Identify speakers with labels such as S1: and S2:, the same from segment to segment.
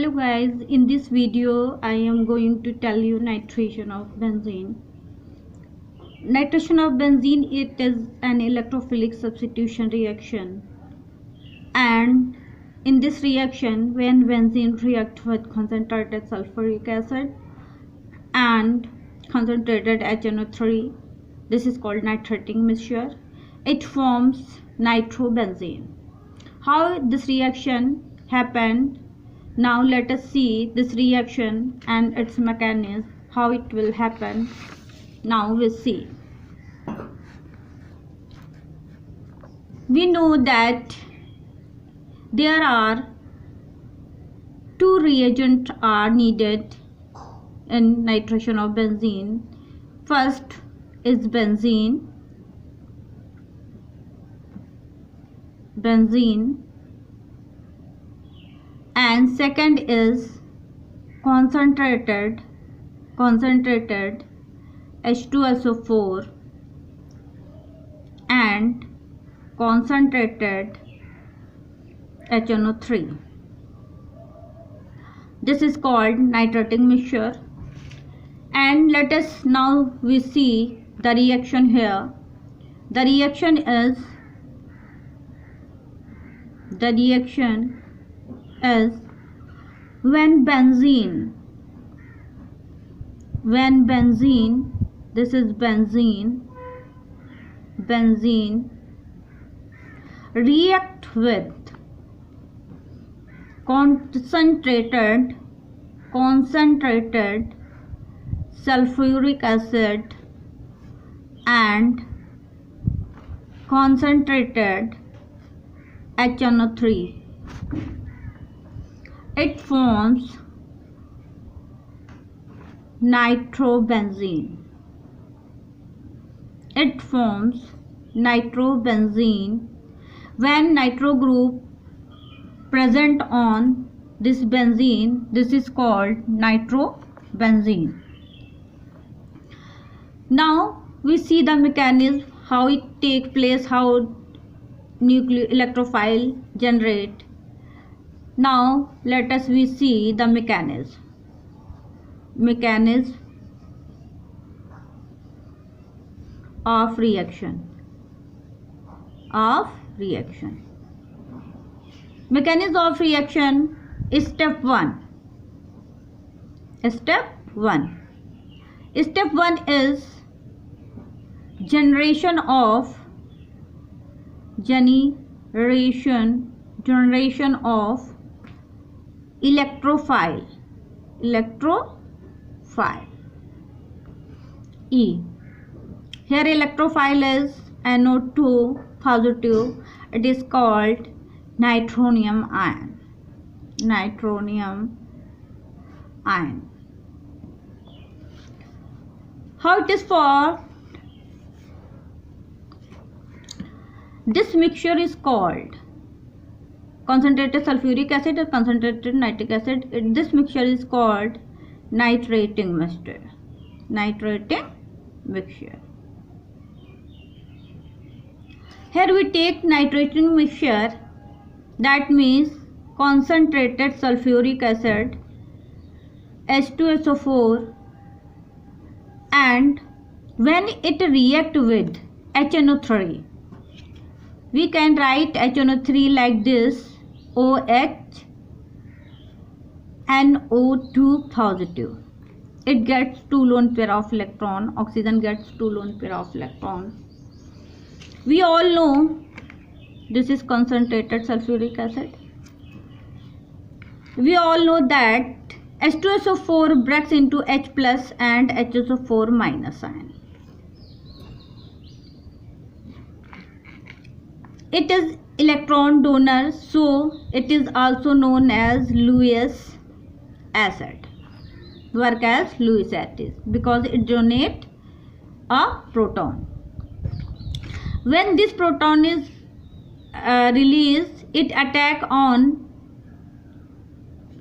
S1: Hello guys, in this video I am going to tell you nitration of benzene. Nitration of benzene, it is an electrophilic substitution reaction, and in this reaction when benzene reacts with concentrated sulfuric acid and concentrated HNO3, this is called nitrating mixture, it forms nitrobenzene. How this reaction happened? Now let us see this reaction and its mechanism, how it will happen. Now we'll see. We know that there are two reagents are needed in nitration of benzene. First is benzene, and second is concentrated H2SO4 and concentrated HNO3. This is called nitrating mixture. And let us now we see the reaction here. The reaction is when benzene, this is benzene react with concentrated sulfuric acid and concentrated HNO3, it forms nitrobenzene. When nitro group present on this benzene, this is called nitrobenzene. Now we see the mechanism, how it take place, how nuclear electrophile generate. Now let us we see the mechanism of reaction. Mechanism of reaction is step 1. Step 1 is generation of electrophile E. Here electrophile is NO2 positive. It is called nitronium ion. How it is formed? This mixture is called concentrated sulfuric acid or concentrated nitric acid. This mixture is called nitrating mixture. Here we take nitrating mixture, that means concentrated sulfuric acid, H2SO4, and when it react with HNO3, we can write HNO3 like this, OH NO2 positive. It gets 2 lone pair of electron. Oxygen gets 2 lone pair of electron. We all know this is concentrated sulfuric acid. We all know that H2SO4 breaks into H plus and HSO4 minus ion. It is electron donor, so it is also known as Lewis acid. Work as Lewis acid because it donates a proton. When this proton is released, it attack on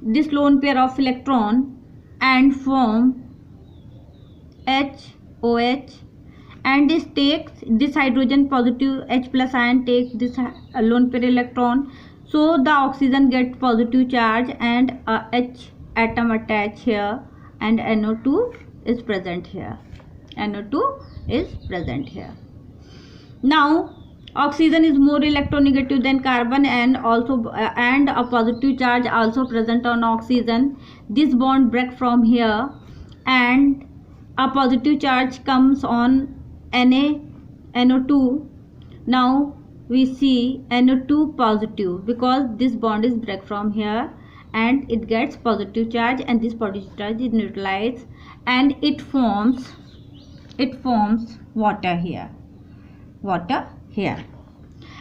S1: this lone pair of electron and form HOH, and this hydrogen positive H plus ion takes this lone pair electron So the oxygen gets positive charge and a H atom attached here, and NO2 is present here. NO2 is present here. Now oxygen is more electronegative than carbon, and also and a positive charge also present on oxygen. This bond break from here and a positive charge comes on NO2. Now we see NO2 positive because this bond is break from here and it gets positive charge, and this positive charge is neutralized and it forms water here.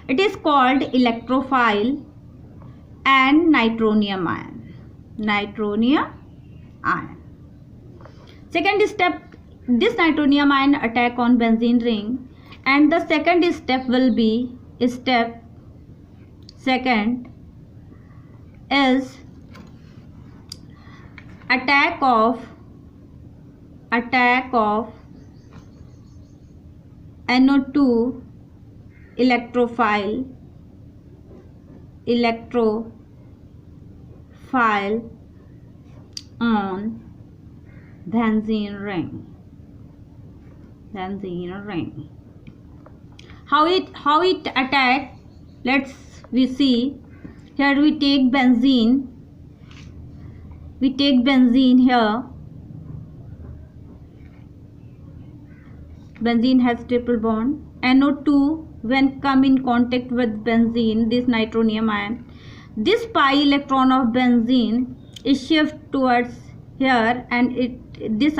S1: It is called electrophile and nitronium ion. Second step, this nitronium ion attack on benzene ring, and the second step will be second is attack of NO2 electrophile on benzene ring. How it attack? We see here. We take benzene here. Benzene has triple bond. NO2 when come in contact with benzene, this nitronium ion, this pi electron of benzene is shift towards here, and this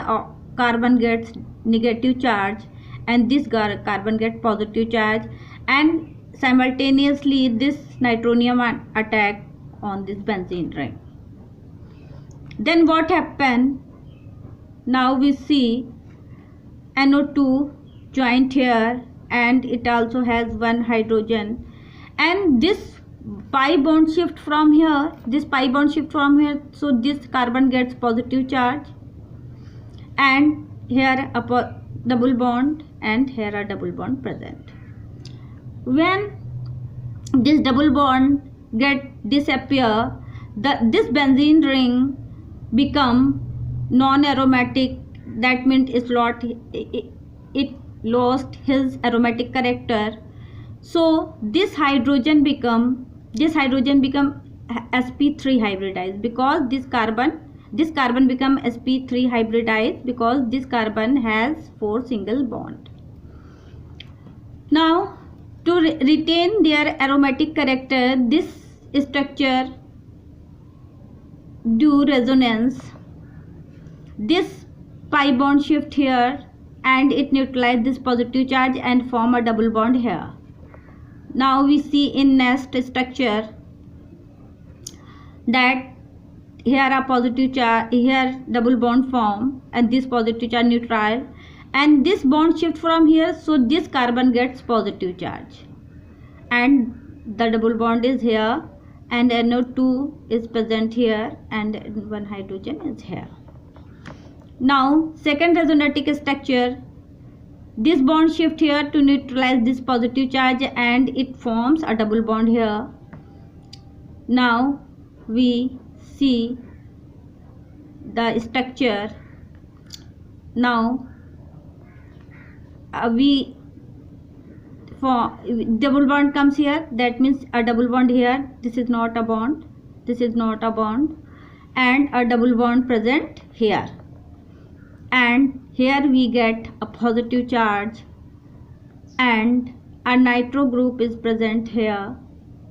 S1: carbon gets negative charge and this carbon gets positive charge, and simultaneously this nitronium ion attack on this benzene ring. Then what happened? Now we see NO2 joint here, and it also has one hydrogen, and this pi bond shift from here, so this carbon gets positive charge, and here a double bond, and here a double bond present. When this double bond get disappear, this benzene ring become non-aromatic. That means it lost his aromatic character. So this hydrogen become sp3 hybridized, because this carbon become sp3 hybridized because this carbon has 4 single bond. Now to retain their aromatic character, this structure do resonance. This pi bond shift here and it neutralize this positive charge and form a double bond here. Now we see in next structure that here a positive charge, here double bond form, and this positive charge neutral, and this bond shift from here, so this carbon gets positive charge and the double bond is here, and NO2 is present here and one hydrogen is here. Now second resonatic structure, this bond shift here to neutralize this positive charge and it forms a double bond here. Now we see the structure. Now for double bond comes here, that means a double bond here, this is not a bond, and a double bond present here, and here we get a positive charge and a nitro group is present here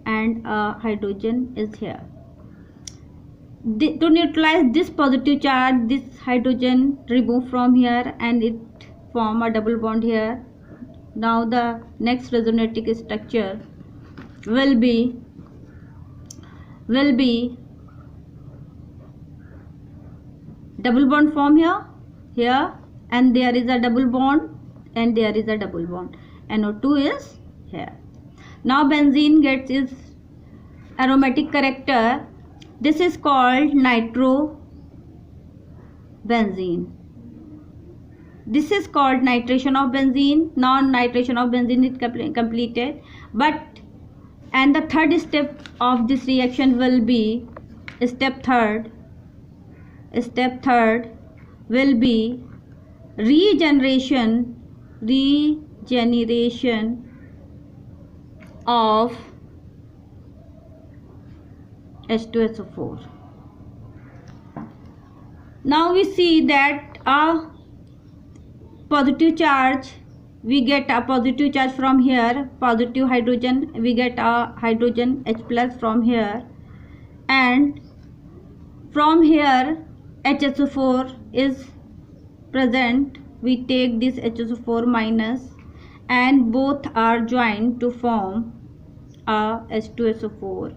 S1: and a hydrogen is here. To neutralize this positive charge, this hydrogen remove from here and it form a double bond here. Now the next resonatic structure will be double bond form here, and there is a double bond, and there is a double bond. NO2 is here. Now benzene gets its aromatic character. This is called nitrobenzene. This is called nitration of benzene. Now nitration of benzene is completed, but And the third step of this reaction will be step third will be regeneration of H2SO4. Now we see that a positive charge, we get a positive charge from here, positive hydrogen, we get a hydrogen H plus from here, and from here HSO4 is present. We take this HSO4 minus and both are joined to form a H2SO4,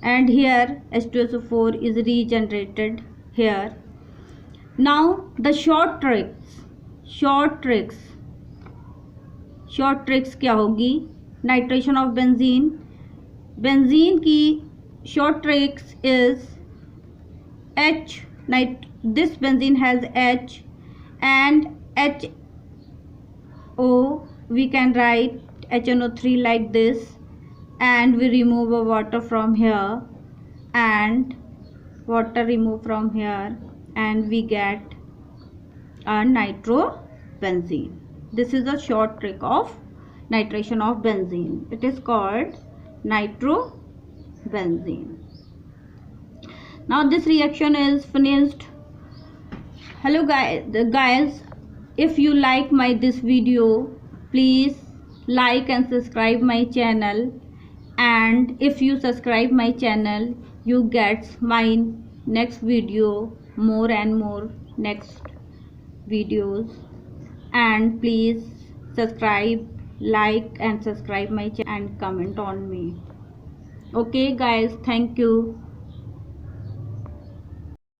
S1: and here H2SO4 is regenerated here. Now the short tricks क्या होगी? Nitration of benzene की short tricks is this benzene has H and HO, we can write HNO3 like this, and we remove a water from here and water remove from here, and we get a nitrobenzene. This is a short trick of nitration of benzene. It is called nitrobenzene. Now this reaction is finished. Hello guys, if you like this video, please like and subscribe my channel, and if you subscribe my channel, you get my next video, more and more next videos. And please subscribe, like and subscribe my channel and comment on me. Okay guys, thank you.